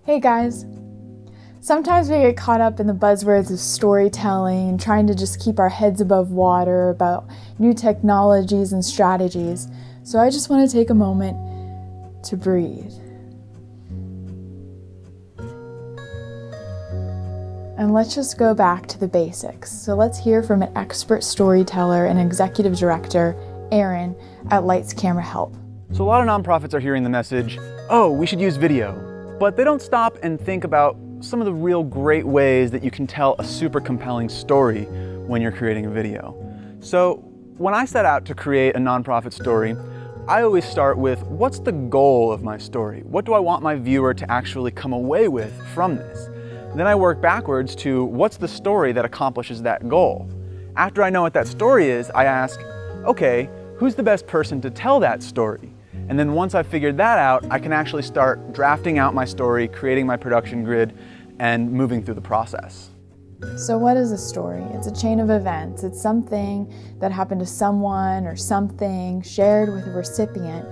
Hey guys! Sometimes we get caught up in the buzzwords of storytelling and trying to just keep our heads above water about new technologies and strategies. So I just want to take a moment to breathe. And let's just go back to the basics. So let's hear from an expert storyteller and executive director, Aaron, at Lights.camera.help. So a lot of nonprofits are hearing the message, oh, we should use video. But they don't stop and think about some of the real great ways that you can tell a super compelling story when you're creating a video. So when I set out to create a nonprofit story, I always start with, what's the goal of my story? What do I want my viewer to actually come away with from this? Then I work backwards to, what's the story that accomplishes that goal? After I know what that story is, I ask, okay, who's the best person to tell that story? And then once I've figured that out, I can actually start drafting out my story, creating my production grid, and moving through the process. So what is a story? It's a chain of events. It's something that happened to someone or something shared with a recipient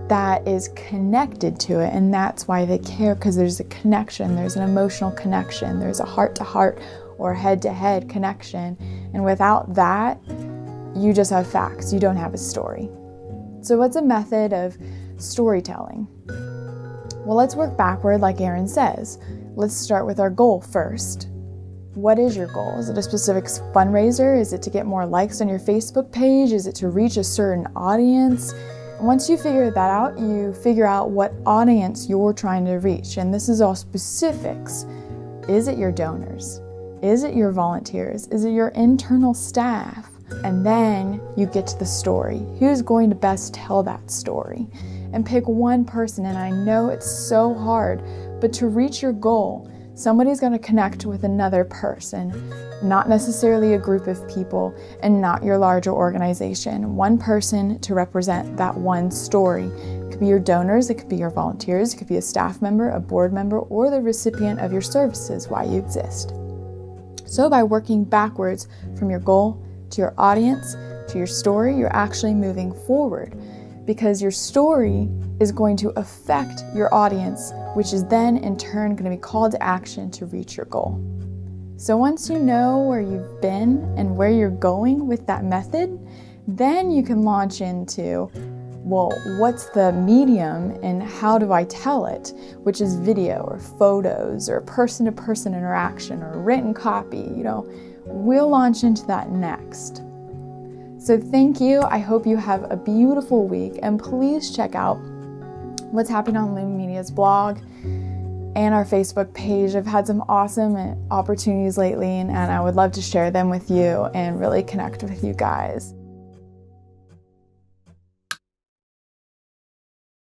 that is connected to it, and that's why they care, because there's a connection, there's an emotional connection, there's a heart-to-heart or head-to-head connection, and without that, you just have facts, you don't have a story. So what's a method of storytelling? Well, let's work backward like Aaron says. Let's start with our goal first. What is your goal? Is it a specific fundraiser? Is it to get more likes on your Facebook page? Is it to reach a certain audience? Once you figure that out, you figure out what audience you're trying to reach. And this is all specifics. Is it your donors? Is it your volunteers? Is it your internal staff? And then you get to the story. Who's going to best tell that story? And pick one person, and I know it's so hard, but to reach your goal, somebody's going to connect with another person, not necessarily a group of people, and not your larger organization. One person to represent that one story. It could be your donors, it could be your volunteers, it could be a staff member, a board member, or the recipient of your services, why you exist. So by working backwards from your goal to your audience, to your story, you're actually moving forward, because your story is going to affect your audience, which is then in turn going to be called to action to reach your goal. So once you know where you've been and where you're going with that method, then you can launch into, well, what's the medium and how do I tell it, which is video or photos or person-to-person interaction or written copy. We'll launch into that next. So thank you. I hope you have a beautiful week, and please check out what's happening on Lumen Media's blog and our Facebook page. I've had some awesome opportunities lately, and I would love to share them with you and really connect with you guys.